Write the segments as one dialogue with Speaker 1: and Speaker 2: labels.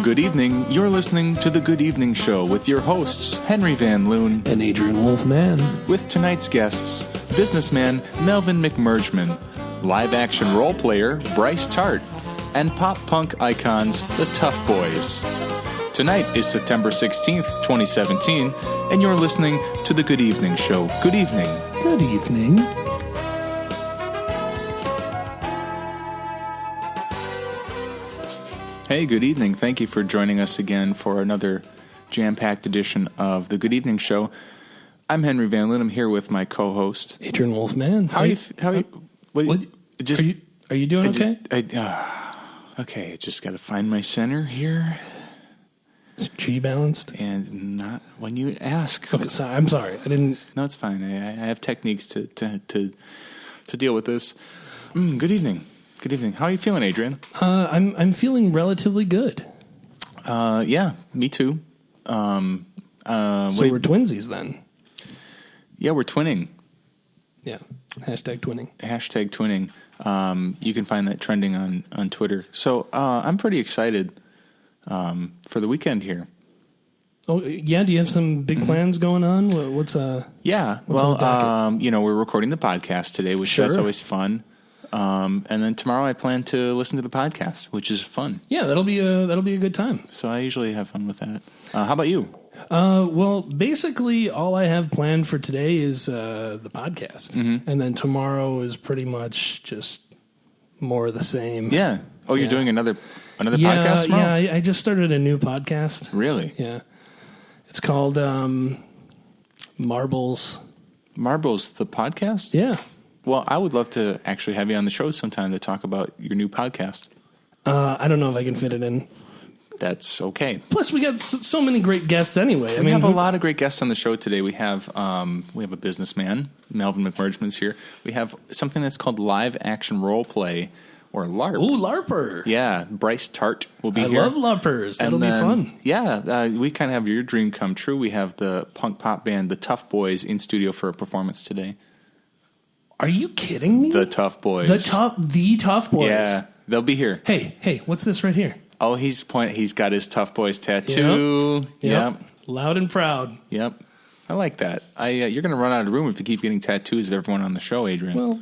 Speaker 1: Good evening. You're listening to The Good Evening Show with your hosts, Henry Van Loon
Speaker 2: and Adrian Wolfman.
Speaker 1: With tonight's guests, businessman Melvin McMergeman, live-action role player Brice Tart, and pop-punk icons, the Tough Boys. Tonight is September 16th, 2017, and you're listening to The Good Evening Show. Good evening.
Speaker 2: Good evening.
Speaker 1: Hey, good evening. Thank you for joining us again for another jam-packed edition of The Good Evening Show. I'm Henry Van Loon. I'm here with my co-host,
Speaker 2: Adrian Wolfman.
Speaker 1: How are you?
Speaker 2: Are you doing okay?
Speaker 1: Okay, I just got to find my center here.
Speaker 2: Is it chi balanced?
Speaker 1: And not when you ask.
Speaker 2: Okay, sorry. I'm sorry. I didn't.
Speaker 1: No, it's fine. I have techniques to deal with this. Good evening. Good evening. How are you feeling, Adrian?
Speaker 2: I'm feeling relatively good.
Speaker 1: Yeah, me too.
Speaker 2: So we're twinsies then.
Speaker 1: Yeah, we're twinning.
Speaker 2: Yeah. Hashtag twinning.
Speaker 1: Hashtag twinning. You can find that trending on Twitter. So I'm pretty excited for the weekend here.
Speaker 2: Oh, yeah? Do you have some big plans going on?
Speaker 1: Yeah. We're recording the podcast today, which that's always fun. And then tomorrow I plan to listen to the podcast, which is fun.
Speaker 2: Yeah, that'll be a good time.
Speaker 1: So I usually have fun with that. How about you?
Speaker 2: Well, basically all I have planned for today is the podcast. Mm-hmm. And then tomorrow is pretty much just more of the same.
Speaker 1: Yeah. Oh, you're doing another podcast tomorrow?
Speaker 2: Yeah, I just started a new podcast.
Speaker 1: Really?
Speaker 2: Yeah. It's called Marbles.
Speaker 1: Marbles, the podcast?
Speaker 2: Yeah.
Speaker 1: Well, I would love to actually have you on the show sometime to talk about your new podcast.
Speaker 2: I don't know if I can fit it in.
Speaker 1: That's okay.
Speaker 2: Plus, we got so many great guests anyway.
Speaker 1: We have a lot of great guests on the show today. We have a businessman, Melvin McMergeman's here. We have something that's called live action role play, or LARP.
Speaker 2: Ooh, LARPer.
Speaker 1: Yeah, Brice Tart will be here.
Speaker 2: I love LARPers. That'll be fun.
Speaker 1: Yeah, we kind of have your dream come true. We have the punk pop band, the Tough Boys, in studio for a performance today.
Speaker 2: Are you kidding me?
Speaker 1: The Tough Boys.
Speaker 2: The Tough Boys.
Speaker 1: Yeah, they'll be here.
Speaker 2: Hey, what's this right here?
Speaker 1: Oh, he's got his Tough Boys tattoo. Yep.
Speaker 2: Loud and proud.
Speaker 1: Yep. I like that. You're going to run out of room if you keep getting tattoos of everyone on the show, Adrian.
Speaker 2: Well,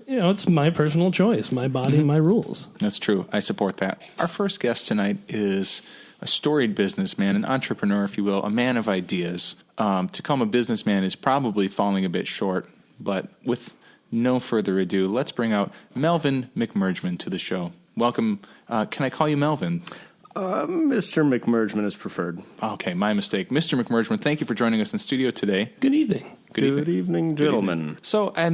Speaker 2: it's my personal choice, my body, my rules.
Speaker 1: That's true. I support that. Our first guest tonight is a storied businessman, an entrepreneur, if you will, a man of ideas. To call him a businessman is probably falling a bit short, but with no further ado, let's bring out Melvin McMergeman to the show. Welcome. Can I call you Melvin?
Speaker 3: Mr. McMergeman is preferred.
Speaker 1: Okay, my mistake. Mr. McMergeman, thank you for joining us in studio today.
Speaker 2: Good evening.
Speaker 3: Good evening, gentlemen.
Speaker 1: Good evening. So, I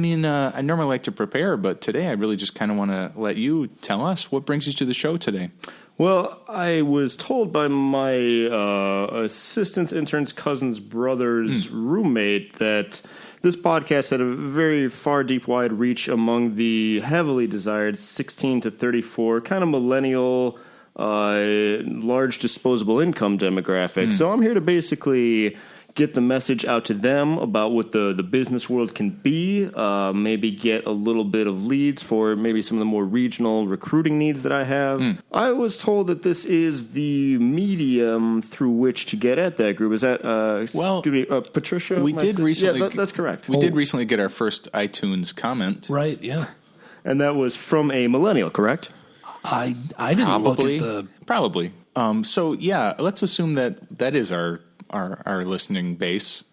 Speaker 1: normally like to prepare, but today I really just kind of want to let you tell us what brings you to the show today.
Speaker 3: Well, I was told by my assistant's intern's cousin's brother's roommate that this podcast had a very far, deep, wide reach among the heavily desired 16 to 34 kind of millennial, large disposable income demographic. So I'm here to basically get the message out to them about what the business world can be, maybe get a little bit of leads for maybe some of the more regional recruiting needs that I have. I was told that this is the medium through which to get at that group. Is that, Patricia?
Speaker 1: We did recently.
Speaker 3: Yeah, that's correct.
Speaker 1: We did recently get our first iTunes comment.
Speaker 2: Right, yeah.
Speaker 3: And that was from a millennial, correct?
Speaker 2: I didn't look at the...
Speaker 1: Probably. So, yeah, let's assume that is our listening base.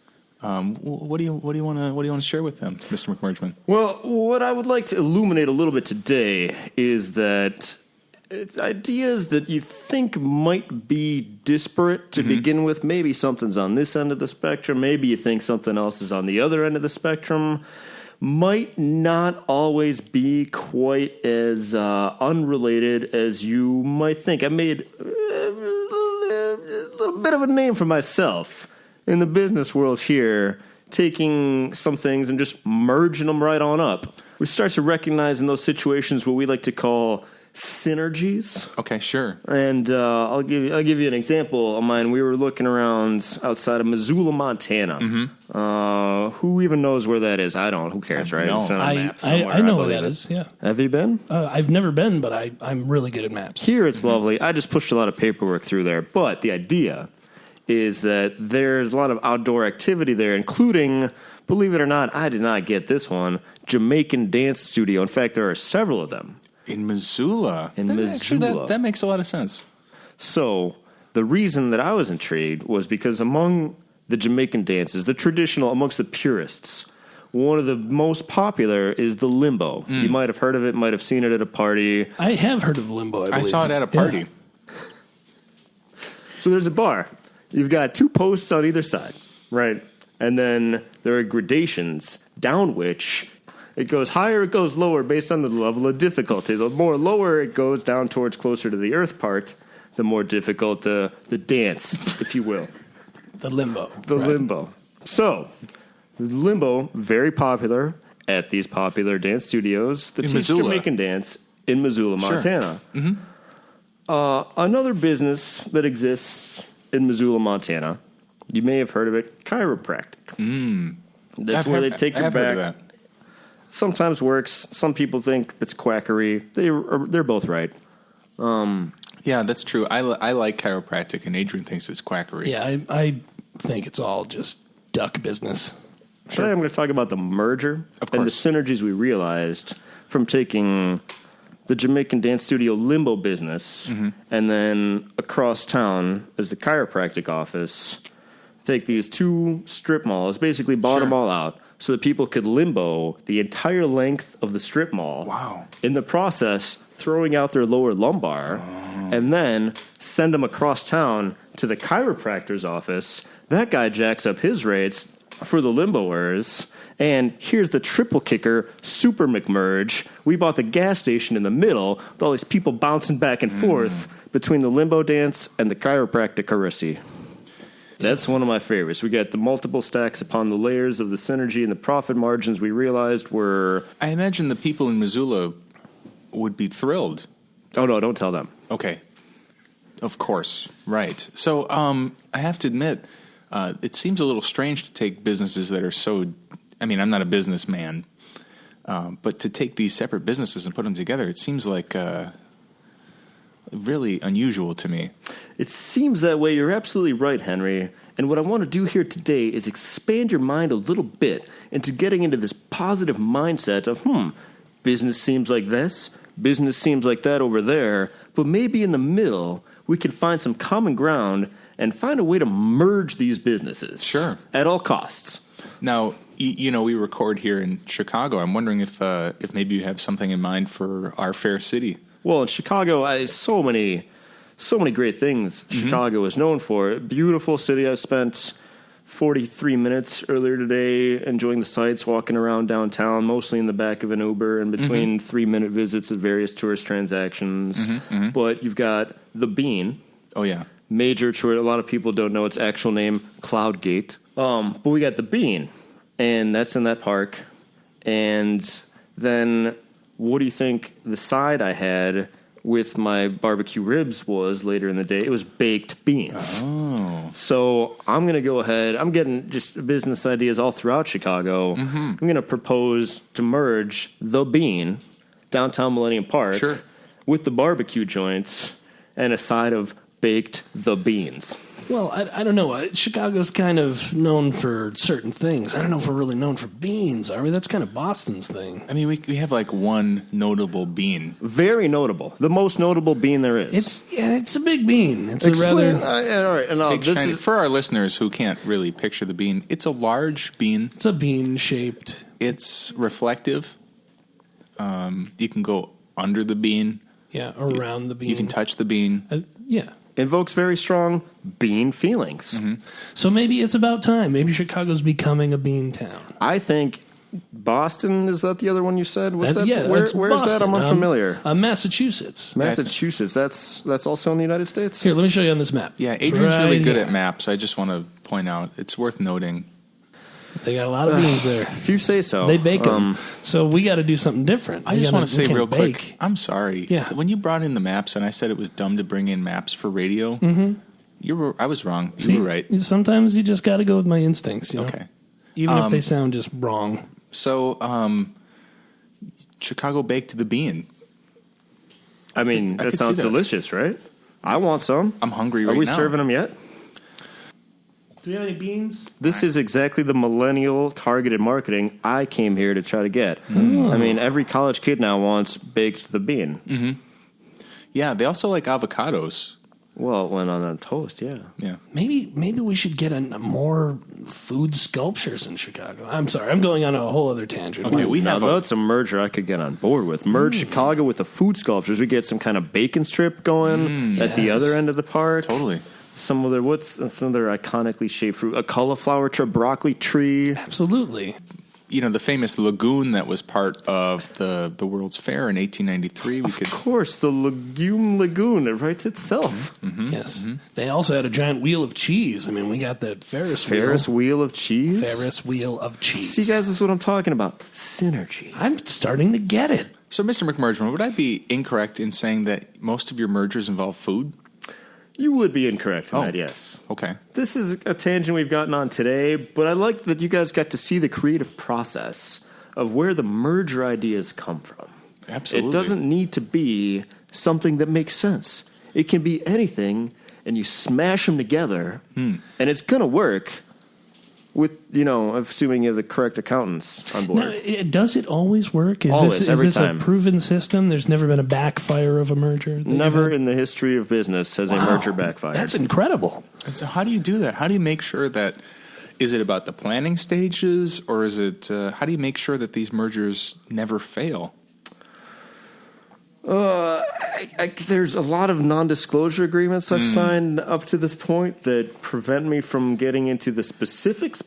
Speaker 1: What do you want to share with them, Mr. McMergeman?
Speaker 3: Well, what I would like to illuminate a little bit today is that it's ideas that you think might be disparate to begin with. Maybe something's on this end of the spectrum. Maybe you think something else is on the other end of the spectrum. Might not always be quite as unrelated as you might think. I made a little bit of a name for myself in the business world here, taking some things and just merging them right on up. We start to recognize in those situations what we like to call synergies.
Speaker 1: Okay, sure.
Speaker 3: And I'll give you an example of mine. We were looking around outside of Missoula, Montana. Who even knows where that is? I don't. Who cares, right?
Speaker 1: No.
Speaker 3: It's on a map
Speaker 2: I
Speaker 3: somewhere,
Speaker 2: know where
Speaker 3: believe
Speaker 2: that
Speaker 3: it.
Speaker 2: is. Yeah,
Speaker 3: Have you been?
Speaker 2: I've never been, but I'm really good at maps.
Speaker 3: Here it's lovely. I just pushed a lot of paperwork through there. But the idea is that there's a lot of outdoor activity there, including, believe it or not, I did not get this one, Jamaican dance studio. In fact, there are several of them.
Speaker 1: In Missoula.
Speaker 3: Missoula.
Speaker 1: Actually, that makes a lot of sense.
Speaker 3: So the reason that I was intrigued was because among the Jamaican dances, the traditional, amongst the purists, one of the most popular is the limbo. You might have heard of it, might have seen it at a party.
Speaker 2: I have heard of the limbo, I believe.
Speaker 1: I saw it at a party.
Speaker 2: Yeah.
Speaker 3: So there's a bar. You've got two posts on either side, right? And then there are gradations down which it goes higher, it goes lower based on the level of difficulty. The more lower it goes down towards closer to the earth part, the more difficult the dance, if you will.
Speaker 2: The limbo.
Speaker 3: The limbo. So, the limbo, very popular at these popular dance studios. The Jamaican dance in Missoula, Montana. Another business that exists in Missoula, Montana, you may have heard of it, chiropractic. That's where they take your back. Sometimes works. Some people think it's quackery. They're both right.
Speaker 1: Yeah, that's true. I like chiropractic, and Adrian thinks it's quackery.
Speaker 2: Yeah, I think it's all just duck business.
Speaker 3: Today I'm going to talk about the merger and the synergies we realized from taking the Jamaican dance studio limbo business and then across town is the chiropractic office. Take these two strip malls, basically bought them all out so that people could limbo the entire length of the strip mall.
Speaker 1: Wow.
Speaker 3: In the process, throwing out their lower lumbar and then send them across town to the chiropractor's office. That guy jacks up his rates for the limboers. And here's the triple kicker, Super McMerge. We bought the gas station in the middle with all these people bouncing back and forth between the limbo dance and the chiropractic heresy. That's one of my favorites. We got the multiple stacks upon the layers of the synergy and the profit margins we realized were...
Speaker 1: I imagine the people in Missoula would be thrilled.
Speaker 3: Oh, no, don't tell them.
Speaker 1: Okay. Of course. Right. So I have to admit, it seems a little strange to take businesses that are so... I mean, I'm not a businessman, but to take these separate businesses and put them together, it seems like really unusual to me.
Speaker 3: It seems that way. You're absolutely right, Henry. And what I want to do here today is expand your mind a little bit into getting into this positive mindset of, business seems like this, business seems like that over there, but maybe in the middle we can find some common ground and find a way to merge these businesses.
Speaker 1: Sure.
Speaker 3: At all costs.
Speaker 1: Now, you know, we record here in Chicago. I'm wondering if maybe you have something in mind for our fair city. Well,
Speaker 3: in Chicago, so many great things Chicago is known for. Beautiful city. I spent 43 minutes earlier today enjoying the sights, walking around downtown, mostly in the back of an Uber in between 3-minute visits at various tourist transactions. But you've got the Bean.
Speaker 1: Oh, yeah.
Speaker 3: Major tourist. A lot of people don't know its actual name, Cloudgate. But we got the Bean, and that's in that park. And then what do you think the side I had with my barbecue ribs was later in the day? It was baked beans.
Speaker 1: Oh.
Speaker 3: So I'm going to go ahead. I'm getting just business ideas all throughout Chicago. I'm going to propose to merge the Bean, downtown Millennium Park, with the barbecue joints and a side of baked the beans.
Speaker 2: Well, I don't know. Chicago's kind of known for certain things. I don't know if we're really known for beans, are we? That's kind of Boston's thing.
Speaker 1: I mean, we have like one notable bean.
Speaker 3: Very notable. The most notable bean there is.
Speaker 2: It's a big bean. It's
Speaker 3: Explain,
Speaker 2: all right.
Speaker 3: And
Speaker 1: for our listeners who can't really picture the bean, it's a large bean.
Speaker 2: It's a bean shaped.
Speaker 1: It's reflective. You can go under the bean.
Speaker 2: Yeah, around the bean.
Speaker 1: You can touch the bean.
Speaker 2: Yeah.
Speaker 3: Invokes very strong bean feelings.
Speaker 2: So maybe it's about time. Maybe Chicago's becoming a bean town.
Speaker 3: I think Boston, is that the other one you said? Where's
Speaker 2: Boston.
Speaker 3: that? I'm unfamiliar.
Speaker 2: Massachusetts.
Speaker 3: Massachusetts. That's also in the United States?
Speaker 2: Here, let me show you on this map.
Speaker 1: Yeah, Adrian's really good at maps. I just want to point out, it's worth noting.
Speaker 2: They got a lot of beans there.
Speaker 3: If you say so.
Speaker 2: They bake them. So we got to do something different.
Speaker 1: I just want to say real
Speaker 2: bake.
Speaker 1: quick, I'm sorry.
Speaker 2: Yeah.
Speaker 1: When you brought in the maps and I said it was dumb to bring in maps for radio, I was wrong. You were right.
Speaker 2: Sometimes you just got to go with my instincts. You know?
Speaker 1: Okay.
Speaker 2: Even if they sound just wrong.
Speaker 1: So, Chicago baked the bean.
Speaker 3: I mean,
Speaker 1: I
Speaker 3: that
Speaker 1: could
Speaker 3: sounds
Speaker 1: see that.
Speaker 3: delicious, right? I want some.
Speaker 1: I'm hungry
Speaker 3: Are
Speaker 1: right
Speaker 3: we
Speaker 1: now.
Speaker 3: serving them yet?
Speaker 2: Do we have any beans?
Speaker 3: This is exactly the millennial targeted marketing I came here to try to get. I mean, every college kid now wants baked the bean.
Speaker 1: Yeah, they also like avocados.
Speaker 3: Well, when on toast, yeah.
Speaker 1: Yeah.
Speaker 2: Maybe we should get a more food sculptures in Chicago. I'm sorry, I'm going on a whole other tangent.
Speaker 1: Okay, we have
Speaker 3: That's a merger I could get on board with. Merge Chicago with the food sculptures. We get some kind of bacon strip going at the other end of the park.
Speaker 1: Totally.
Speaker 3: Some other iconically shaped fruit? A cauliflower tree, a broccoli tree.
Speaker 2: Absolutely.
Speaker 1: You know, the famous lagoon that was part of the World's Fair in 1893.
Speaker 3: Of course, the Legume Lagoon. It writes itself.
Speaker 2: Yes. They also had a giant wheel of cheese. I mean, we got that Ferris wheel.
Speaker 3: Ferris wheel of cheese.
Speaker 2: Ferris wheel of cheese.
Speaker 3: See, guys, this is what I'm talking about. Synergy.
Speaker 2: I'm starting to get it.
Speaker 1: So, Mr. McMergeman, would I be incorrect in saying that most of your mergers involve food?
Speaker 3: You would be incorrect in that, yes.
Speaker 1: Okay.
Speaker 3: This is a tangent we've gotten on today, but I like that you guys got to see the creative process of where the merger ideas come from.
Speaker 1: Absolutely.
Speaker 3: It doesn't need to be something that makes sense. It can be anything, and you smash them together, and it's going to work with, assuming you have the correct accountants on board.
Speaker 2: Now, does it always work?
Speaker 3: Always, every
Speaker 2: this
Speaker 3: time.
Speaker 2: A proven system? There's never been a backfire of a merger?
Speaker 3: Never in the history of business has a merger backfired.
Speaker 2: That's incredible.
Speaker 1: So how do you do that? How do you make sure that, is it about the planning stages, or is it, how do you make sure that these mergers never fail?
Speaker 3: There's a lot of non-disclosure agreements I've signed up to this point that prevent me from getting into the specifics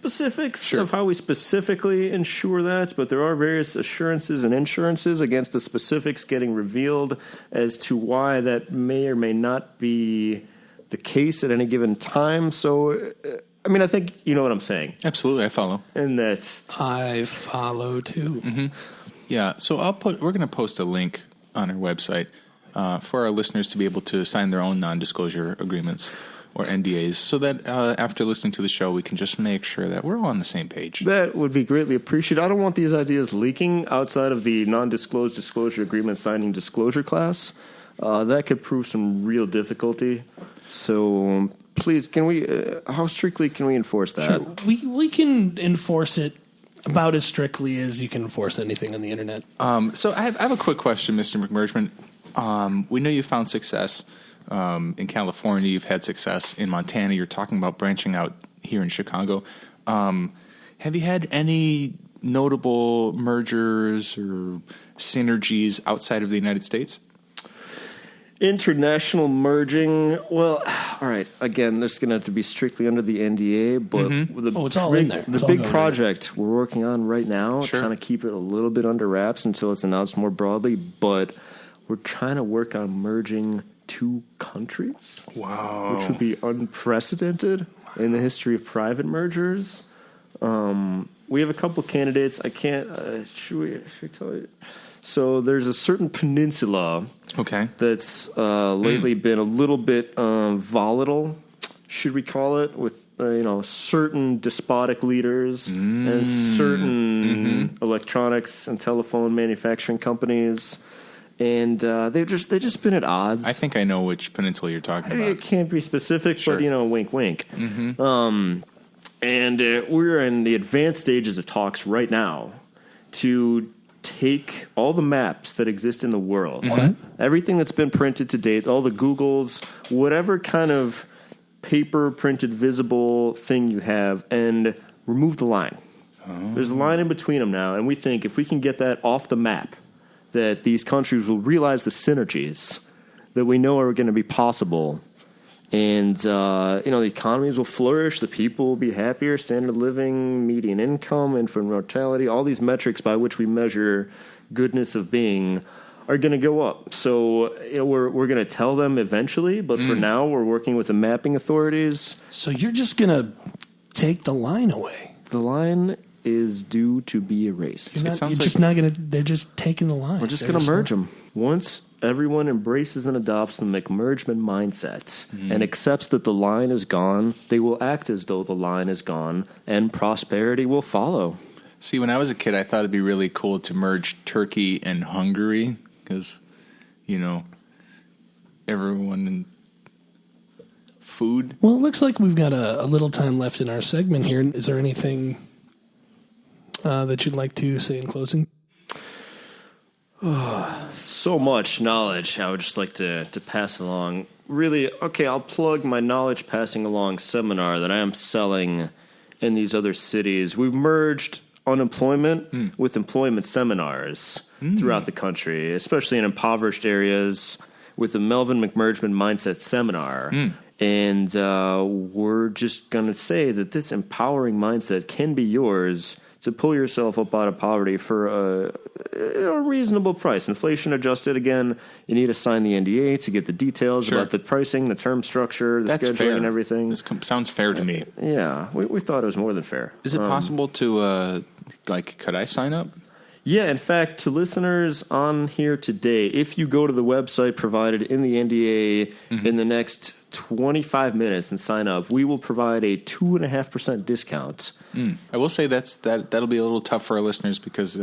Speaker 3: of how we specifically ensure that, but there are various assurances and insurances against the specifics getting revealed as to why that may or may not be the case at any given time. So, I think you know what I'm saying.
Speaker 1: Absolutely, I follow.
Speaker 3: And that
Speaker 2: I follow too.
Speaker 1: Yeah, so we're going to post a link on our website for our listeners to be able to sign their own non-disclosure agreements or NDAs, so that after listening to the show, we can just make sure that we're all on the same page.
Speaker 3: That would be greatly appreciated. I don't want these ideas leaking outside of the non-disclosed disclosure agreement signing disclosure class. That could prove some real difficulty. So please, can we? How strictly can we enforce that?
Speaker 2: Sure. We can enforce it about as strictly as you can enforce anything on the internet.
Speaker 1: So I have a quick question, Mr. McMergeman. We know you found success in California. You've had success in Montana. You're talking about branching out here in Chicago. Have you had any notable mergers or synergies outside of the United States?
Speaker 3: International merging. Well, all right. Again, there's going to have to be strictly under the NDA, but
Speaker 2: it's all in there.
Speaker 3: The big project we're working on right now, trying to keep it a little bit under wraps until it's announced more broadly, but we're trying to work on merging 2 countries.
Speaker 1: Wow.
Speaker 3: Which would be unprecedented in the history of private mergers. We have a couple candidates. I can't. Should we tell you? So there's a certain peninsula that's lately been a little bit volatile, should we call it, with certain despotic leaders and certain electronics and telephone manufacturing companies, and they've just been at odds.
Speaker 1: I think I know which peninsula you're talking about.
Speaker 3: It can't be specific,
Speaker 1: Sure.
Speaker 3: but wink, wink. And we're in the advanced stages of talks right now to take all the maps that exist in the world, everything that's been printed to date, all the Googles, whatever kind of paper printed visible thing you have, and remove the line. There's a line in between them now, and we think if we can get that off the map, that these countries will realize the synergies that we know are going to be possible. And, the economies will flourish, the people will be happier, standard of living, median income, infant mortality, all these metrics by which we measure goodness of being are going to go up. So, we're going to tell them eventually, but for now we're working with the mapping authorities.
Speaker 2: So you're just going to take the line away?
Speaker 3: The line is due to be erased.
Speaker 2: They're just taking the line.
Speaker 3: We're just going to merge them. Once everyone embraces and adopts the McMergeman mindset and accepts that the line is gone, they will act as though the line is gone, and prosperity will follow.
Speaker 1: See, when I was a kid, I thought it'd be really cool to merge Turkey and Hungary because, everyone in food.
Speaker 2: Well, it looks like we've got a little time left in our segment here. Is there anything that you'd like to say in closing?
Speaker 3: So much knowledge I would just like to pass along. Really, okay, I'll plug my knowledge passing along seminar that I am selling in these other cities. We've merged unemployment with employment seminars throughout the country, especially in impoverished areas, with the Melvin McMergeman Mindset Seminar. And we're just going to say that this empowering mindset can be yours to pull yourself up out of poverty for a reasonable price. Inflation adjusted. Again, you need to sign the NDA to get the details about the pricing, the term structure, the scheduling, fair. And everything.
Speaker 1: This sounds fair to me.
Speaker 3: Yeah, we thought it was more than fair.
Speaker 1: Is it possible to, could I sign up?
Speaker 3: Yeah, in fact, to listeners on here today, if you go to the website provided in the NDA in the next 25 minutes and sign up, we will provide a 2.5% discount.
Speaker 1: I will say that'll be a little tough for our listeners because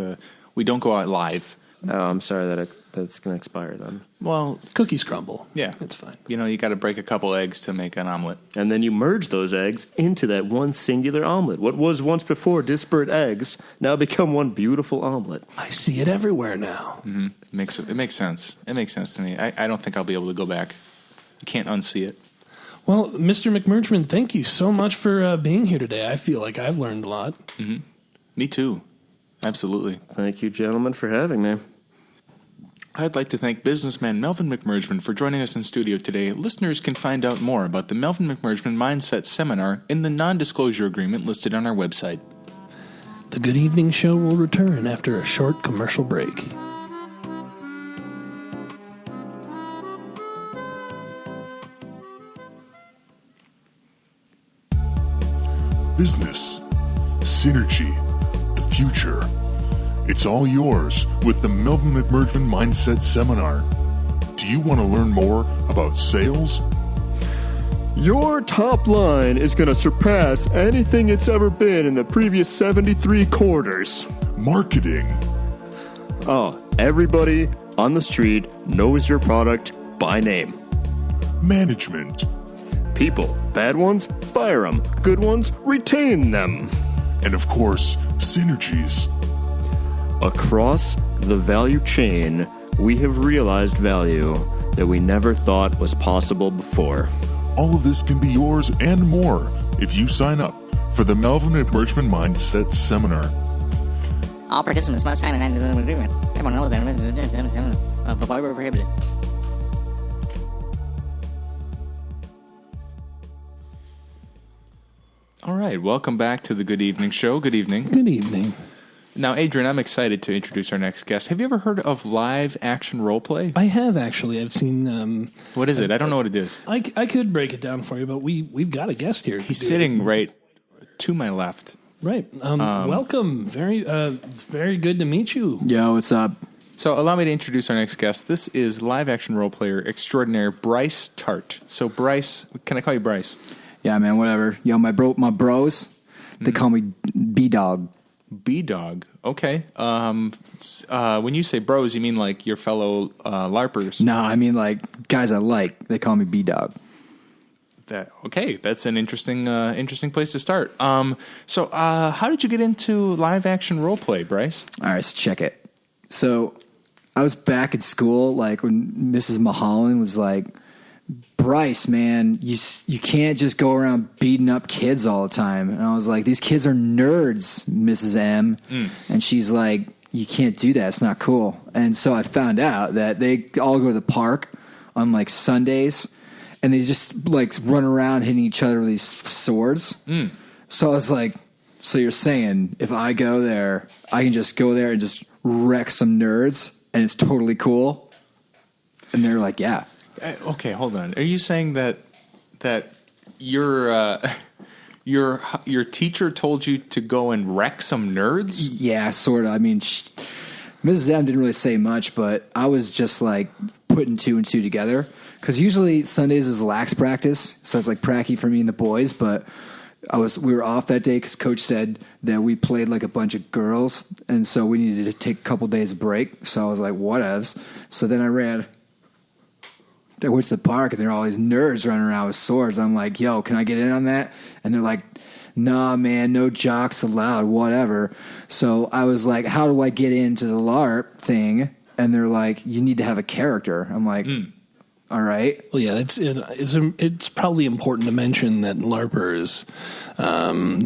Speaker 1: we don't go out live.
Speaker 3: Oh, I'm sorry that's going to expire then.
Speaker 1: Well,
Speaker 2: cookies crumble.
Speaker 1: Yeah,
Speaker 2: it's fine.
Speaker 1: You got to break a couple eggs to make an omelet,
Speaker 3: and then you merge those eggs into that one singular omelet. What was once before disparate eggs now become one beautiful omelet.
Speaker 2: I see it everywhere now.
Speaker 1: Mm-hmm. It makes sense. It makes sense to me. I don't think I'll be able to go back. You can't unsee it.
Speaker 2: Well, Mr. McMergeman, thank you so much for being here today. I feel like I've learned a lot.
Speaker 1: Mm-hmm. Me too. Absolutely.
Speaker 3: Thank you, gentlemen, for having me.
Speaker 1: I'd like to thank businessman Melvin McMergeman for joining us in studio today. Listeners can find out more about the Melvin McMergeman Mindset Seminar in the non-disclosure agreement listed on our website.
Speaker 2: The Good Evening Show will return after a short commercial break.
Speaker 4: Business, synergy, the future. It's all yours with the Melvin McMergeman Mindset Seminar. Do you want to learn more about sales?
Speaker 3: Your top line is going to surpass anything it's ever been in the previous 73 quarters.
Speaker 4: Marketing.
Speaker 3: Oh, everybody on the street knows your product by name.
Speaker 4: Management.
Speaker 3: People, bad ones, fire them. Good ones, retain them.
Speaker 4: And of course, synergies.
Speaker 3: Across the value chain, we have realized value that we never thought was possible before.
Speaker 4: All of this can be yours and more if you sign up for the Melvin McMergeman Mindset Seminar.
Speaker 5: All participants must sign an agreement. Everyone knows that. Prohibited.
Speaker 1: All right, welcome back to the Good Evening Show. Good evening.
Speaker 2: Good evening.
Speaker 1: Now, Adrian, I'm excited to introduce our next guest. Have you ever heard of live action role play?
Speaker 2: I have, actually. I've seen...
Speaker 1: what is it? I don't know what it is.
Speaker 2: I could break it down for you, but we've got a guest here.
Speaker 1: He's sitting right to my left.
Speaker 2: Right. Welcome. Very good to meet you.
Speaker 6: Yo, what's up?
Speaker 1: So allow me to introduce our next guest. This is live action role player extraordinaire Brice Tart. So Brice, can I call you Brice?
Speaker 6: Yeah, man, whatever. Yo, my bros, they call me B-Dog.
Speaker 1: B-Dog. Okay. When you say bros, you mean like your fellow LARPers?
Speaker 6: No, I mean like guys I like. They call me B-Dog.
Speaker 1: Okay, that's an interesting place to start. So how did you get into live action role play, Brice?
Speaker 6: All right, so check it. So I was back at school, like when Mrs. Mulholland was like, Brice, man, you can't just go around beating up kids all the time. And I was like, these kids are nerds, Mrs. M. And she's like, you can't do that. It's not cool. And so I found out that they all go to the park on like Sundays and they just like run around hitting each other with these swords. So I was like, so you're saying if I go there, I can just go there and just wreck some nerds and it's totally cool? And they're like, yeah.
Speaker 1: Okay, hold on. Are you saying that your Your teacher told you to go and wreck some nerds?
Speaker 6: Yeah, sort of. I mean, Mrs. M didn't really say much, but I was just like putting 2 and 2 together. Because usually Sundays is lax practice, so it's like pracky for me and the boys. But we were off that day because Coach said that we played like a bunch of girls, and so we needed to take a couple days of break. So I was like, whatevs. So then I went to the park, and there are all these nerds running around with swords. I'm like, yo, can I get in on that? And they're like, nah, man, no jocks allowed, whatever. So I was like, how do I get into the LARP thing? And they're like, you need to have a character. I'm like, all right.
Speaker 2: Well, yeah, it's probably important to mention that LARPers,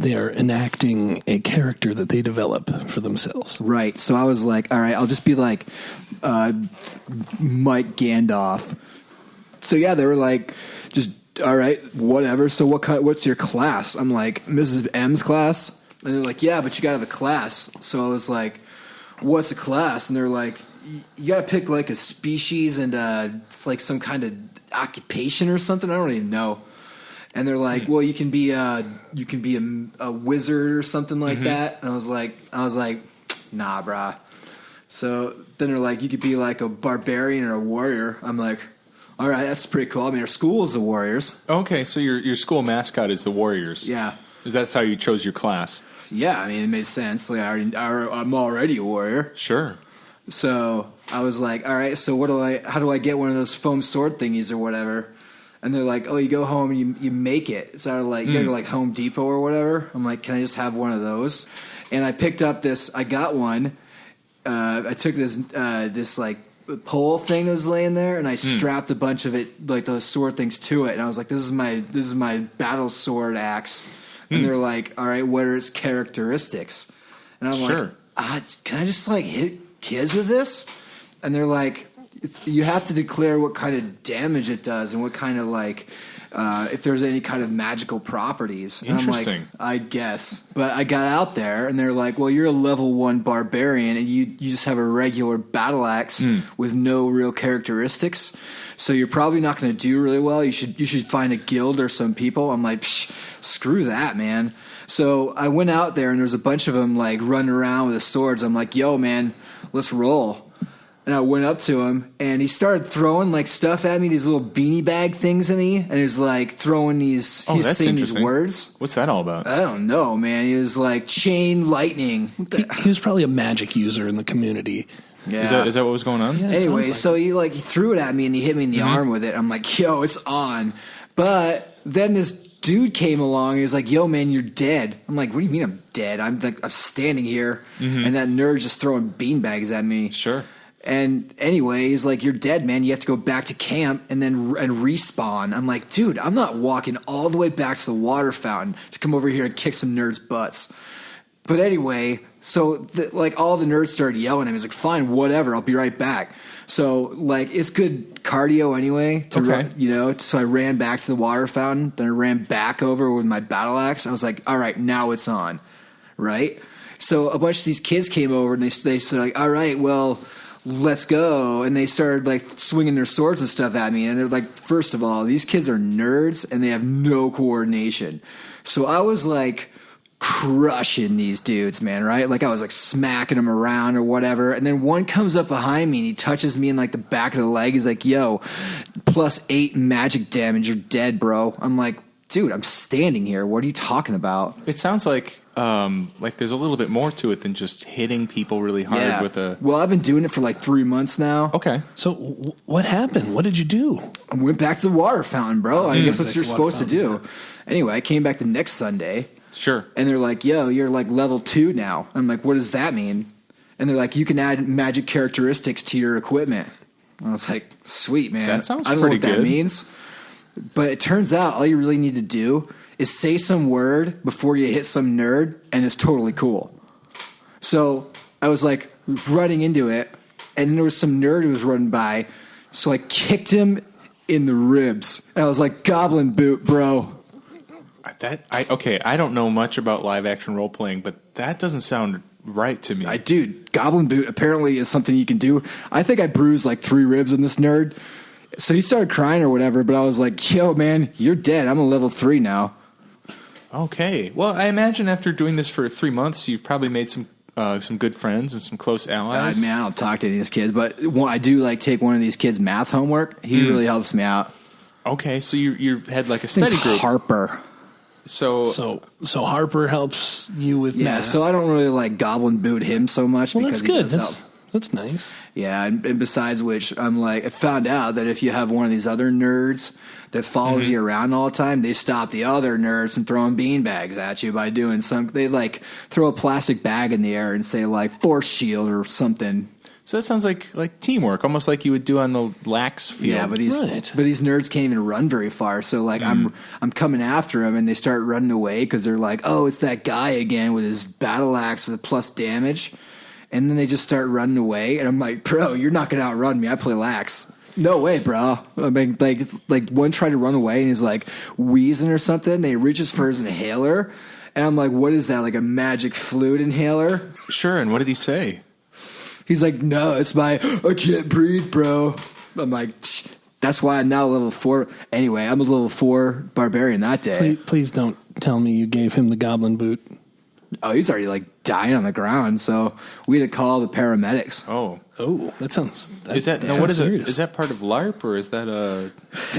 Speaker 2: they are enacting a character that they develop for themselves.
Speaker 6: Right. So I was like, all right, I'll just be like Mike Gandalf. So yeah, they were like, just all right, whatever. So what's your class? I'm like, Mrs. M's class, and they're like, yeah, but you got to have a class. So I was like, what's a class? And they're like, you got to pick like a species and like some kind of occupation or something. I don't even know. And they're like, well, you can be a wizard or something like that. And I was like, nah, brah. So then they're like, you could be like a barbarian or a warrior. I'm like, all right, that's pretty cool. I mean, our school is the Warriors.
Speaker 1: Okay, so your school mascot is the Warriors.
Speaker 6: Yeah.
Speaker 1: That's how you chose your class?
Speaker 6: Yeah, I mean, it made sense. Like, I'm already a warrior.
Speaker 1: Sure.
Speaker 6: So I was like, all right, so how do I get one of those foam sword thingies or whatever? And they're like, oh, you go home and you make it. So I was like, you go to like Home Depot or whatever. I'm like, can I just have one of those? And I picked up I got one. I took this like pole thing that was laying there, and I strapped a bunch of it, like those sword things, to it. And I was like, this is my battle sword axe. And they're like, all right, what are its characteristics? And I'm like, can I just like hit kids with this? And they're like, you have to declare what kind of damage it does and what kind of like if there's any kind of magical properties. And
Speaker 1: Interesting.
Speaker 6: I'm like, I guess. But I got out there, and they're like, well, you're a level 1 barbarian, and you just have a regular battle axe with no real characteristics. So you're probably not going to do really well. You should find a guild or some people. I'm like, screw that, man. So I went out there, and there's a bunch of them like running around with the swords. I'm like, yo, man, let's roll. And I went up to him, and he started throwing like stuff at me, these little beanie bag things at me, and he was like throwing these. He was saying these words.
Speaker 1: What's that all about?
Speaker 6: I don't know, man. He was like chain lightning.
Speaker 2: He was probably a magic user in the community.
Speaker 6: Yeah.
Speaker 1: Is that what was going on?
Speaker 2: Yeah,
Speaker 6: anyway, so he threw it at me, and he hit me in the arm with it. I'm like, yo, it's on. But then this dude came along. He was like, yo, man, you're dead. I'm like, what do you mean I'm dead? I'm standing here, and that nerd just throwing beanbags at me.
Speaker 1: Sure.
Speaker 6: And anyway, he's like, you're dead, man. You have to go back to camp and respawn. I'm like, dude, I'm not walking all the way back to the water fountain to come over here and kick some nerds' butts. But anyway, so all the nerds started yelling at me. He's like, fine, whatever. I'll be right back. So like, it's good cardio anyway. So I ran back to the water fountain. Then I ran back over with my battle axe. I was like, all right, now it's on. Right? So a bunch of these kids came over, and they said like, all right, well, let's go. And they started like swinging their swords and stuff at me. And they're like, first of all, these kids are nerds and they have no coordination. So I was like crushing these dudes, man, right? Like I was like smacking them around or whatever. And then one comes up behind me and he touches me in like the back of the leg. He's like, yo, +8 magic damage. You're dead, bro. I'm like, dude, I'm standing here. What are you talking about?
Speaker 1: It sounds like there's a little bit more to it than just hitting people really hard with a...
Speaker 6: Well, I've been doing it for like 3 months now.
Speaker 1: Okay.
Speaker 2: So what happened? What did you do?
Speaker 6: I went back to the water fountain, bro. I guess that's what you're supposed to do. Anyway, I came back the next Sunday.
Speaker 1: Sure.
Speaker 6: And they're like, yo, you're like level 2 now. I'm like, what does that mean? And they're like, you can add magic characteristics to your equipment. I was like, sweet, man.
Speaker 1: That sounds
Speaker 6: I don't know what that means. But it turns out all you really need to do is say some word before you hit some nerd, and it's totally cool. So I was like running into it, and there was some nerd who was running by, so I kicked him in the ribs. And I was like, goblin boot, bro.
Speaker 1: I don't know much about live action role playing, but that doesn't sound right to me.
Speaker 6: Dude, goblin boot apparently is something you can do. I think I bruised like 3 ribs in this nerd. So he started crying or whatever, but I was like, yo, man, you're dead. I'm a level 3 now.
Speaker 1: Okay. Well, I imagine after doing this for 3 months, you've probably made some good friends and some close allies.
Speaker 6: Man, I don't talk to any of these kids, but I do like take one of these kids' math homework. He really helps me out.
Speaker 1: Okay, so you had like a study group.
Speaker 6: Harper.
Speaker 1: So
Speaker 2: Harper helps you with math.
Speaker 6: So I don't really like goblin boot him so much because
Speaker 2: that's good.
Speaker 6: he does help.
Speaker 2: That's nice.
Speaker 6: Yeah, and besides which, I'm like, I found out that if you have one of these other nerds that follows you around all the time, they stop the other nerds from throwing beanbags at you by doing they like throw a plastic bag in the air and say like force shield or something.
Speaker 1: that sounds like teamwork, almost like you would do on the lax field.
Speaker 6: Yeah, but these nerds can't even run very far. So like I'm coming after them, and they start running away because they're like, oh, it's that guy again with his battle axe with plus damage. And then they just start running away, and I'm like, bro, you're not gonna outrun me. I play lax. No way, bro. I mean, like one tried to run away, and he's like wheezing or something. And he reaches for his inhaler, and I'm like, what is that? Like a magic fluid inhaler?
Speaker 1: Sure. And what did he say?
Speaker 6: He's like, no, it's I can't breathe, bro. I'm like, that's why I'm now level 4. Anyway, I'm a level 4 barbarian that day.
Speaker 2: Please don't tell me you gave him the goblin boot.
Speaker 6: Oh, he's already like dying on the ground, so we had to call the paramedics.
Speaker 1: Oh,
Speaker 2: that sounds.
Speaker 1: Is that now, what is it? Is that part of LARP, or is that a?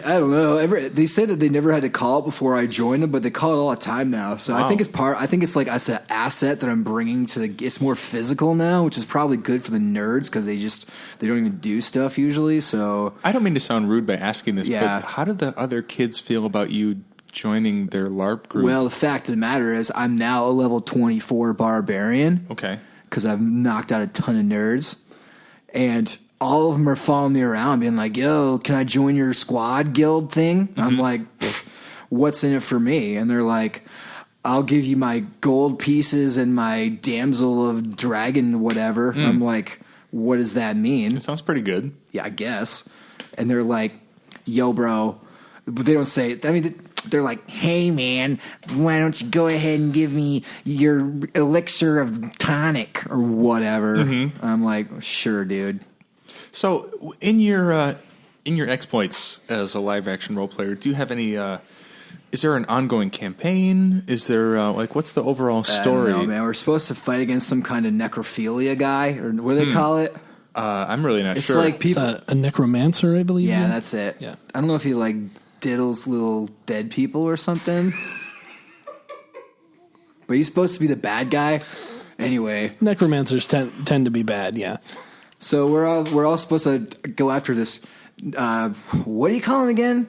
Speaker 6: I don't know. They say that they never had to call it before I joined them, but they call it all the time now. So I think it's like it's an asset that I'm bringing to the. It's more physical now, which is probably good for the nerds because they don't even do stuff usually. So
Speaker 1: I don't mean to sound rude by asking this,
Speaker 6: Yeah.
Speaker 1: but how did the other kids feel about you joining their LARP group?
Speaker 6: Well, the fact of the matter is, I'm now a level 24 barbarian.
Speaker 1: Okay.
Speaker 6: Because I've knocked out a ton of nerds. And all of them are following me around being like, yo, can I join your squad guild thing? I'm like, what's in it for me? And they're like, I'll give you my gold pieces and my damsel of dragon whatever. I'm like, what does that mean?
Speaker 1: It sounds pretty good.
Speaker 6: Yeah, I guess. And they're like, yo, bro. But they don't say it. I mean, they're like, hey, man, why don't you go ahead and give me your elixir of tonic or whatever? I'm like, sure, dude.
Speaker 1: So in your exploits as a live action role player, do you have any? Is there an ongoing campaign? Is there what's the overall story?
Speaker 6: I don't know, man. We're supposed to fight against some kind of necrophilia guy, or what do they call it?
Speaker 1: I'm really not sure.
Speaker 6: It's like people.
Speaker 2: It's a necromancer, I believe.
Speaker 6: Yeah, that's it.
Speaker 2: Yeah.
Speaker 6: I don't know if he like diddles little dead people or something, but he's supposed to be the bad guy. Anyway,
Speaker 2: necromancers tend to be bad. Yeah.
Speaker 6: So we're all supposed to go after this. What do you call him again?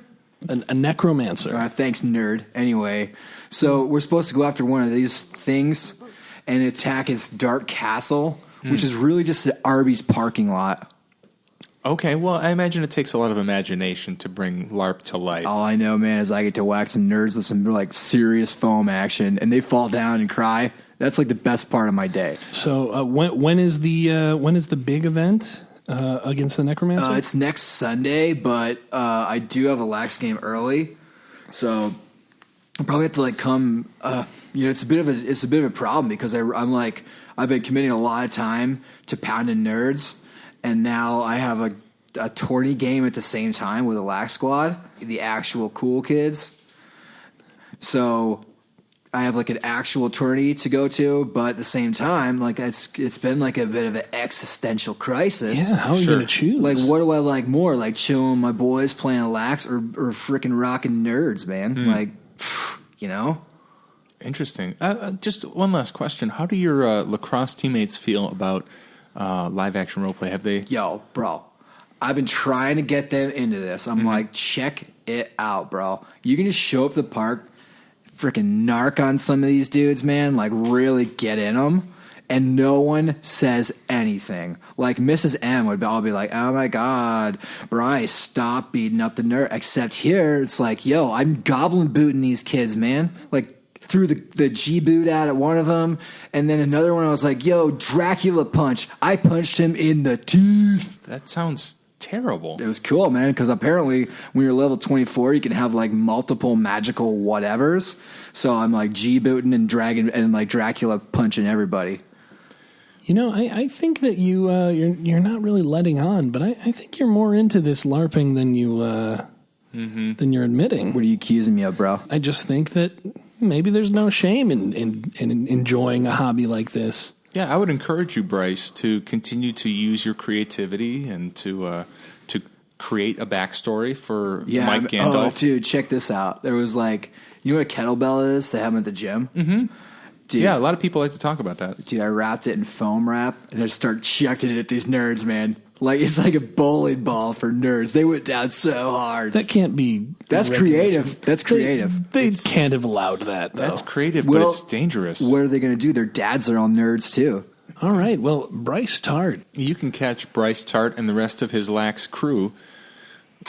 Speaker 2: A necromancer.
Speaker 6: Thanks, nerd. Anyway, so we're supposed to go after one of these things and attack its dark castle, which is really just the Arby's parking lot.
Speaker 1: Okay, well, I imagine it takes a lot of imagination to bring LARP to life.
Speaker 6: All I know, man, is I get to whack some nerds with some like serious foam action, and they fall down and cry. That's like the best part of my day.
Speaker 2: So when is the big event against the necromancer?
Speaker 6: It's next Sunday, but I do have a lax game early, so I'll probably have to like come. It's a bit of a problem because I'm like I've been committing a lot of time to pounding nerds. And now I have a tourney game at the same time with a lax squad, the actual cool kids. So I have like an actual tourney to go to, but at the same time, like it's been like a bit of an existential crisis.
Speaker 2: Yeah, how are you going to choose?
Speaker 6: Like, what do I like more? Like chilling with my boys playing lax or freaking rocking nerds, man? Like, you know?
Speaker 1: Interesting. Just one last question. How do your lacrosse teammates feel about live action role play? Have they?
Speaker 6: Yo, bro, I've been trying to get them into this. I'm like, check it out, bro. You can just show up at the park, freaking narc on some of these dudes, man. Like, really get in them, and no one says anything. Like Mrs. M would all be like, "Oh my God, Brice, stop beating up the nerd." Except here, it's like, yo, I'm goblin booting these kids, man. Like. Threw the G boot out at one of them, and then another one I was like, yo, Dracula punch. I punched him in the teeth.
Speaker 1: That sounds terrible.
Speaker 6: It was cool, man, because apparently when you're level 24, you can have like multiple magical whatevers. So I'm like G booting and dragging and like Dracula punching everybody.
Speaker 2: You know, I think that you're not really letting on, but I think you're more into this LARPing than you're admitting.
Speaker 6: What are you accusing me of, bro?
Speaker 2: I just think that maybe there's no shame in enjoying a hobby like this.
Speaker 1: Yeah, I would encourage you, Brice, to continue to use your creativity and to create a backstory for Mike Gandalf.
Speaker 6: Oh, dude, check this out. There was like, you know what a kettlebell is? They have them at the gym.
Speaker 1: Mm-hmm.
Speaker 6: Dude,
Speaker 1: yeah, a lot of people like to talk about that.
Speaker 6: Dude, I wrapped it in foam wrap and I started chucking it at these nerds, man. Like, it's like a bowling ball for nerds. They went down so hard.
Speaker 2: That can't be.
Speaker 6: That's creative. That's creative.
Speaker 2: They can't have allowed that, though.
Speaker 1: That's creative, but it's dangerous.
Speaker 6: What are they going to do? Their dads are all nerds, too.
Speaker 2: All right. Well, Brice Tart.
Speaker 1: You can catch Brice Tart and the rest of his lax crew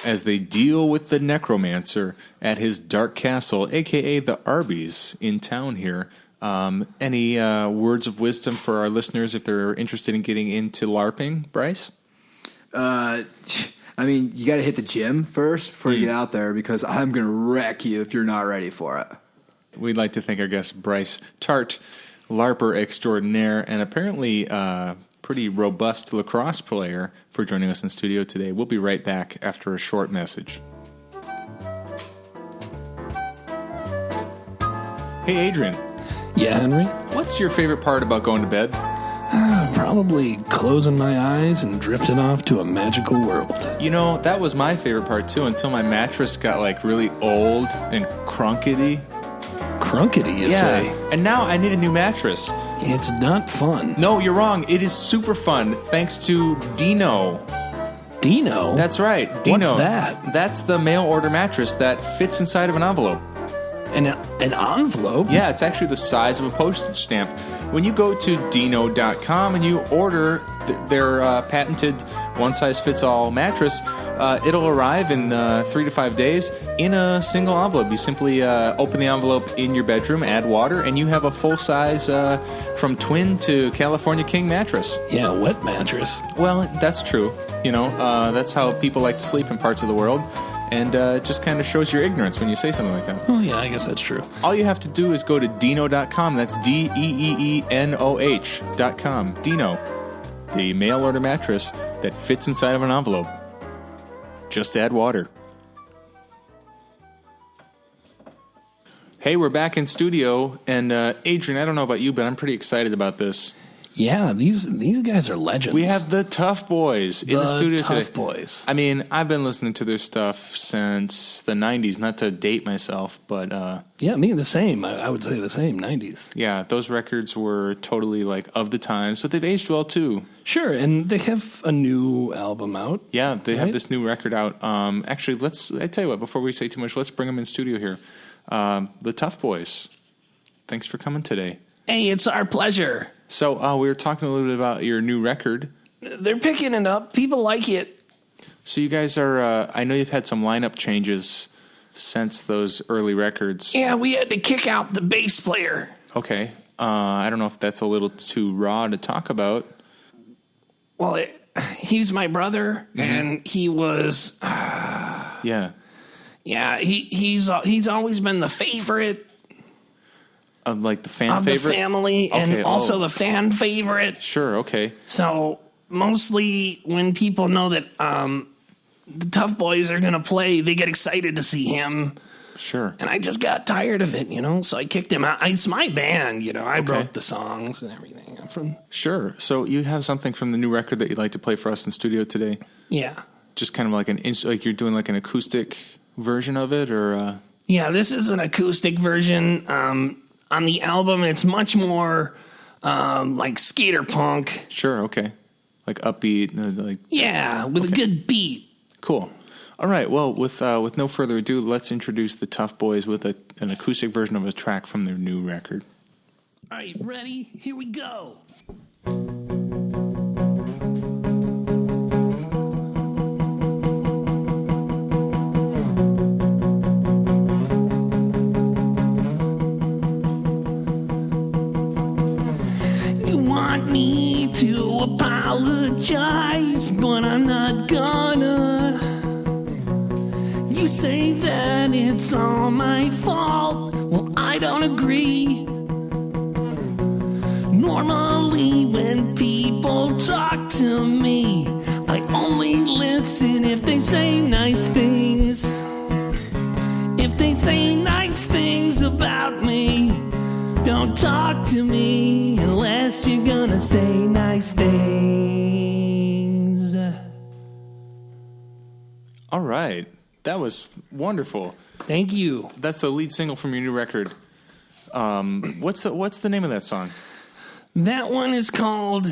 Speaker 1: as they deal with the necromancer at his dark castle, a.k.a. the Arby's, in town here. Any words of wisdom for our listeners if they're interested in getting into LARPing, Brice?
Speaker 6: I mean, you got to hit the gym first before you get out there, because I'm going to wreck you if you're not ready for it.
Speaker 1: We'd like to thank our guest, Brice Tart, LARPer extraordinaire, and apparently pretty robust lacrosse player, for joining us in studio today. We'll be right back after a short message. Hey, Adrian.
Speaker 2: Yeah, Henry?
Speaker 1: What's your favorite part about going to bed?
Speaker 2: Probably closing my eyes and drifting off to a magical world.
Speaker 1: You know, that was my favorite part, too, until my mattress got, like, really old and crunkety.
Speaker 2: Crunkety, you say?
Speaker 1: And now I need a new mattress.
Speaker 2: It's not fun.
Speaker 1: No, you're wrong. It is super fun, thanks to Dino.
Speaker 2: Dino?
Speaker 1: That's right. Dino.
Speaker 2: What's that?
Speaker 1: That's the mail order mattress that fits inside of an envelope.
Speaker 2: An envelope?
Speaker 1: Yeah, it's actually the size of a postage stamp. When you go to Dino.com and you order their patented one-size-fits-all mattress, it'll arrive in 3 to 5 days in a single envelope. You simply open the envelope in your bedroom, add water, and you have a full-size from twin to California King mattress.
Speaker 2: Yeah, wet mattress.
Speaker 1: Well, that's true. You know, that's how people like to sleep in parts of the world. And it just kind of shows your ignorance when you say something like that.
Speaker 2: Oh, yeah, I guess that's true.
Speaker 1: All you have to do is go to Dino.com. That's DEEENOH.com. Dino, the mail order mattress that fits inside of an envelope. Just add water. Hey, we're back in studio. And Adrian, I don't know about you, but I'm pretty excited about this.
Speaker 2: Yeah, these guys are legends.
Speaker 1: We have the Tough Boys in the studio today.
Speaker 2: Tough Boys.
Speaker 1: I mean, I've been listening to their stuff since the 90s, not to date myself, but...
Speaker 2: yeah, me the same. I would say the same, 90s.
Speaker 1: Yeah, those records were totally, like, of the times, but they've aged well, too.
Speaker 2: Sure, and they have a new album out.
Speaker 1: Yeah, they have this new record out. Actually, I tell you what, before we say too much, let's bring them in studio here. The Tough Boys. Thanks for coming today.
Speaker 2: Hey, it's our pleasure.
Speaker 1: So we were talking a little bit about your new record.
Speaker 2: They're picking it up. People like it.
Speaker 1: So you guys are, I know you've had some lineup changes since those early records.
Speaker 2: Yeah, we had to kick out the bass player.
Speaker 1: Okay. I don't know if that's a little too raw to talk about.
Speaker 2: Well, he's my brother, and he was...
Speaker 1: yeah.
Speaker 2: Yeah, he's always been the favorite.
Speaker 1: Of like the fan
Speaker 2: of
Speaker 1: favorite?
Speaker 2: The family, and also the fan favorite.
Speaker 1: Sure, okay.
Speaker 2: So mostly when people know that the Tough Boys are going to play, they get excited to see him.
Speaker 1: Sure.
Speaker 2: And I just got tired of it, you know, so I kicked him out. It's my band, you know. I wrote the songs and everything.
Speaker 1: Sure. So you have something from the new record that you'd like to play for us in studio today?
Speaker 2: Yeah.
Speaker 1: Just kind of like like you're doing like an acoustic version of it, or?
Speaker 2: Yeah, this is an acoustic version. On the album, it's much more like skater punk.
Speaker 1: Sure, okay. Like upbeat.
Speaker 2: Yeah, with a good beat.
Speaker 1: Cool. All right, well, with no further ado, let's introduce the Tough Boys with an acoustic version of a track from their new record.
Speaker 2: All right, ready? Here we go. Me to apologize, but I'm not gonna. You say that it's all my fault. Well, I don't agree. Normally when people talk to me, I only listen if they say nice things. If they say nice things about me, wanna talk to me unless you're gonna say nice things.
Speaker 1: All right. That was wonderful.
Speaker 2: Thank you.
Speaker 1: That's the lead single from your new record. What's the name of that song?
Speaker 2: That one is called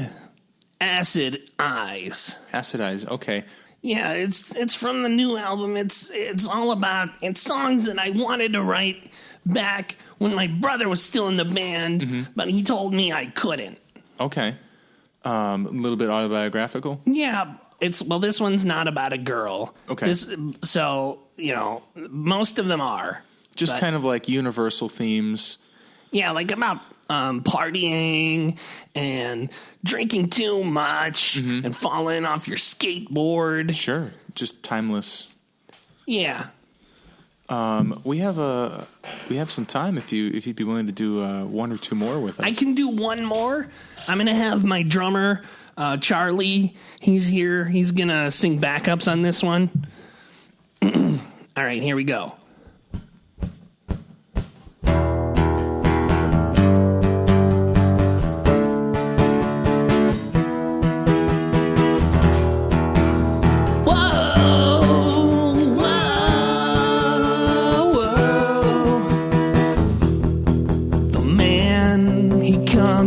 Speaker 2: Acid Eyes.
Speaker 1: Acid Eyes. Okay.
Speaker 2: Yeah, it's from the new album. It's all about songs that I wanted to write back when my brother was still in the band, but he told me I couldn't.
Speaker 1: Okay. A little bit autobiographical?
Speaker 2: Yeah, this one's not about a girl.
Speaker 1: Okay.
Speaker 2: So, most of them are.
Speaker 1: Just kind of like universal themes.
Speaker 2: Yeah, like about partying and drinking too much and falling off your skateboard.
Speaker 1: Sure. Just timeless.
Speaker 2: Yeah.
Speaker 1: We have some time if you'd be willing to do one or two more with us.
Speaker 2: I can do one more. I'm going to have my drummer, Charlie. He's here. He's going to sing backups on this one. All right, here we go.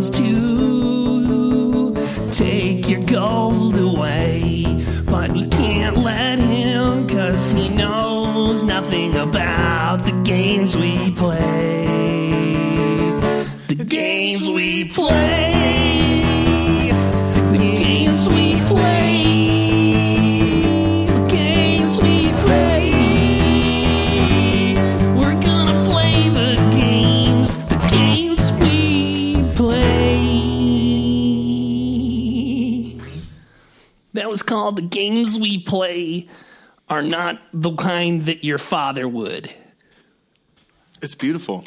Speaker 2: To take your gold away, but you can't let him, 'cause he knows nothing about the games we play. The games we play. The games we play. The games we play. We're gonna play the games. The games we play. That was called The Games We Play Are Not the Kind That Your Father Would.
Speaker 1: It's beautiful.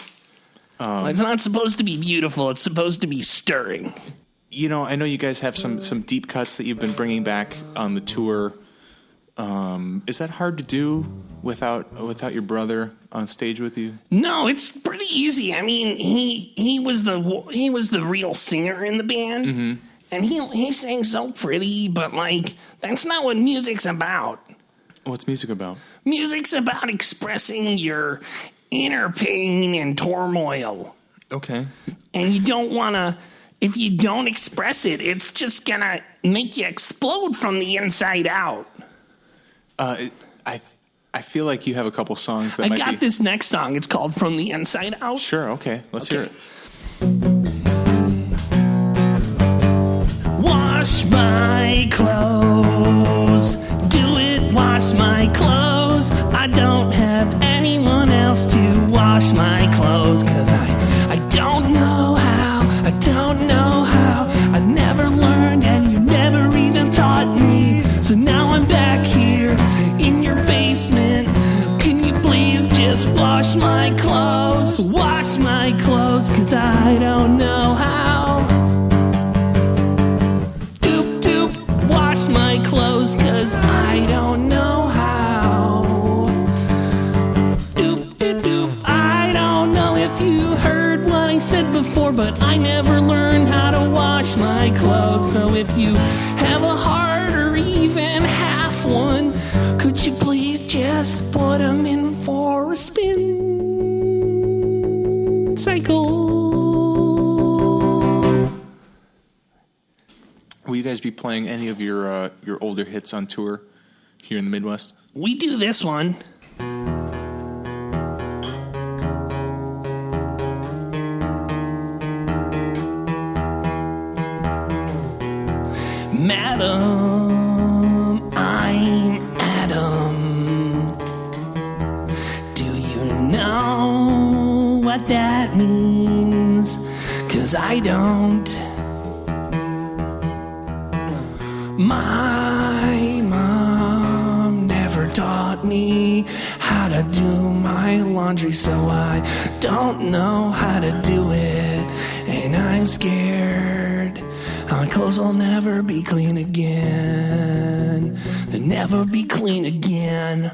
Speaker 2: It's not supposed to be beautiful. It's supposed to be stirring.
Speaker 1: I know you guys have some deep cuts that you've been bringing back on the tour. Is that hard to do without your brother on stage with you?
Speaker 2: No, it's pretty easy. I mean, he was the real singer in the band, and he sang so pretty. But that's not what music's about.
Speaker 1: What's music about?
Speaker 2: Music's about expressing your inner pain and turmoil.
Speaker 1: Okay.
Speaker 2: And you don't want to. If you don't express it, it's just gonna make you explode from the inside out.
Speaker 1: I feel like you have a couple songs that
Speaker 2: I got this next song. It's called From the Inside Out.
Speaker 1: Sure, okay. Let's hear it.
Speaker 2: Wash my clothes. Do it, wash my clothes. I don't have anyone else to wash my clothes, 'cause I don't know how. I don't know how. I never learned and you never even taught me. So now I'm back here in your basement. Can you please just wash my clothes? Wash my clothes, 'cause I don't know how. Doop doop, wash my clothes, 'cause I don't know how. Doop doop doop, I don't know if you heard what I said before, but I never learned how to wash my clothes. So if you have a heart or even half one, could you please just put them in for a spin cycle?
Speaker 1: Will you guys be playing any of your older hits on tour here in the Midwest?
Speaker 2: We do this one. Madam, I'm Adam. Do you know what that means? 'Cause I don't. My mom never taught me how to do my laundry, so I don't know how to do it, and I'm scared my clothes will never be clean again. They'll never be clean again.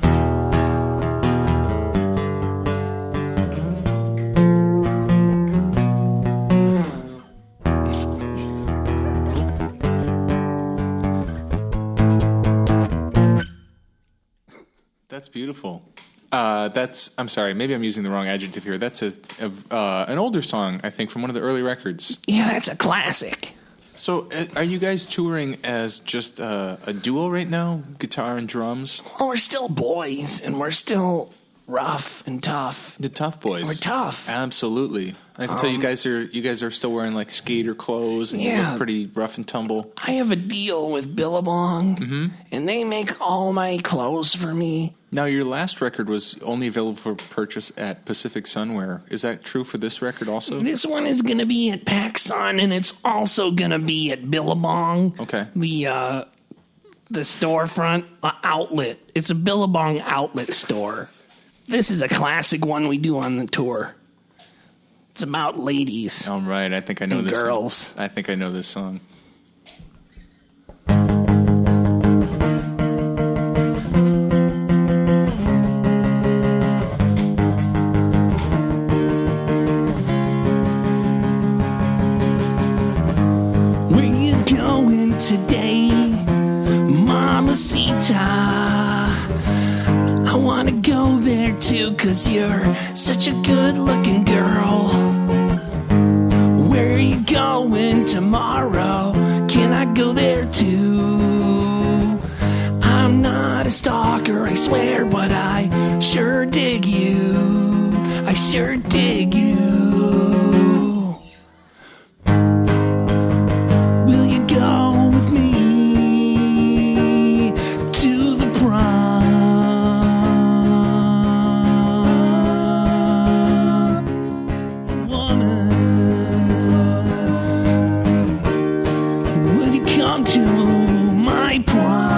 Speaker 1: That's beautiful. I'm sorry, maybe I'm using the wrong adjective here. That's an older song, I think, from one of the early records.
Speaker 2: Yeah, that's a classic.
Speaker 1: So, are you guys touring as just a duo right now, guitar and drums?
Speaker 2: Well, we're still boys, and we're still rough and tough.
Speaker 1: The Tough Boys.
Speaker 2: We're tough.
Speaker 1: Absolutely. I can tell you guys are still wearing like skater clothes and you look pretty rough and tumble.
Speaker 2: I have a deal with Billabong, and they make all my clothes for me.
Speaker 1: Now, your last record was only available for purchase at Pacific Sunwear. Is that true for this record also?
Speaker 2: This one is going to be at PacSun, and it's also going to be at Billabong.
Speaker 1: Okay.
Speaker 2: The storefront outlet. It's a Billabong outlet store. This is a classic one we do on the tour. It's about ladies.
Speaker 1: All right, I think I know
Speaker 2: and
Speaker 1: this
Speaker 2: girls.
Speaker 1: song. I think I know this song.
Speaker 2: Where you going today, Mamacita? I wanna go there too, 'cause you're such a good-looking girl. Where are you going tomorrow? Can I go there too? I'm not a stalker, I swear, but I sure dig you. I sure dig you. Will you go with me to the prom? Woman, will you come to my prom?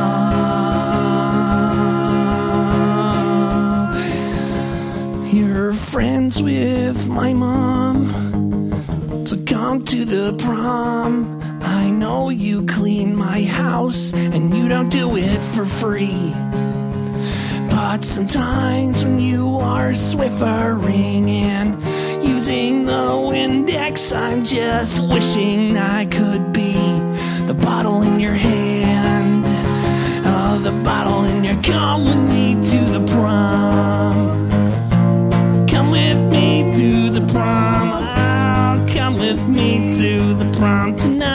Speaker 2: You're friends with my mom, so come to the prom. I know you clean my house, and you don't do it for free. But sometimes when you are Swiffering and using the Windex, I'm just wishing I could be the bottle in your hand. Oh, the bottle in your... Come with me to the prom. Come with me to the prom. Oh, come with me to the prom tonight.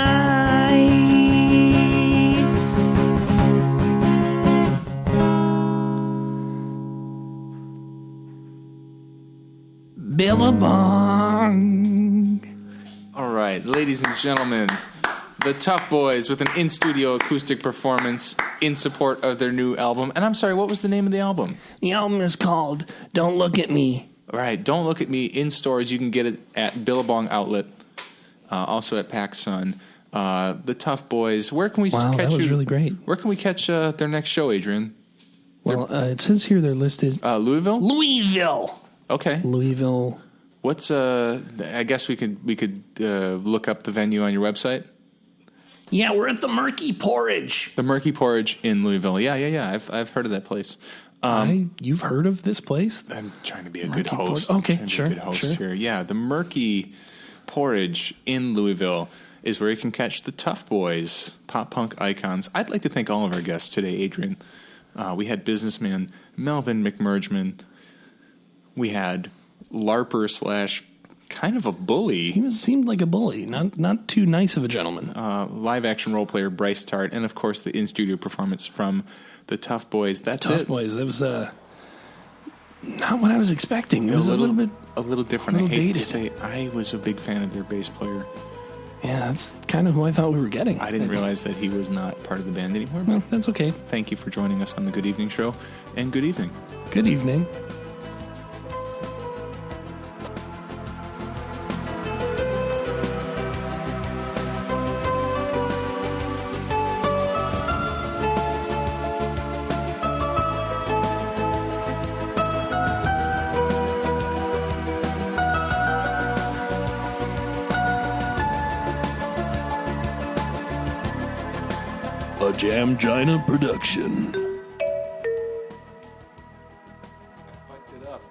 Speaker 2: Billabong.
Speaker 1: All right, ladies and gentlemen, the Tough Boys with an in-studio acoustic performance in support of their new album. And I'm sorry, what was the name of the album?
Speaker 2: The album is called Don't Look at Me.
Speaker 1: All right, Don't Look at Me in stores. You can get it at Billabong Outlet, also at PacSun. The Tough Boys. Where can we catch
Speaker 2: that was
Speaker 1: you?
Speaker 2: really great.
Speaker 1: Where can we catch their next show, Adrian?
Speaker 2: Well, it says here their list is
Speaker 1: Louisville.
Speaker 2: Louisville.
Speaker 1: Okay.
Speaker 2: Louisville.
Speaker 1: What's I guess we could look up the venue on your website.
Speaker 2: Yeah, we're at the Murky Porridge.
Speaker 1: The Murky Porridge in Louisville. Yeah. I've heard of that place.
Speaker 2: You've heard of this place?
Speaker 1: I'm trying to be a good host.
Speaker 2: Okay,
Speaker 1: Sure. Here. Yeah, the Murky Porridge in Louisville is where you can catch the Tough Boys, pop punk icons. I'd like to thank all of our guests today, Adrian. We had businessman Melvin McMergeman. We had LARPer / kind of a bully.
Speaker 2: He seemed like a bully, not too nice of a gentleman.
Speaker 1: Live action role player Brice Tart, and of course the in studio performance from the Tough Boys. That's
Speaker 2: Tough
Speaker 1: it.
Speaker 2: Boys. That was not what I was expecting. It was a little bit
Speaker 1: different.
Speaker 2: a
Speaker 1: I
Speaker 2: little
Speaker 1: hate to
Speaker 2: dated.
Speaker 1: say I was a big fan of their bass player.
Speaker 2: Yeah, that's kind of who I thought we were getting.
Speaker 1: I didn't realize that he was not part of the band anymore.
Speaker 2: Well,
Speaker 1: But
Speaker 2: that's okay.
Speaker 1: thank you for joining us on the Good Evening Show, and good evening.
Speaker 2: Good evening. A Jamgina production.
Speaker 1: Fucked it up.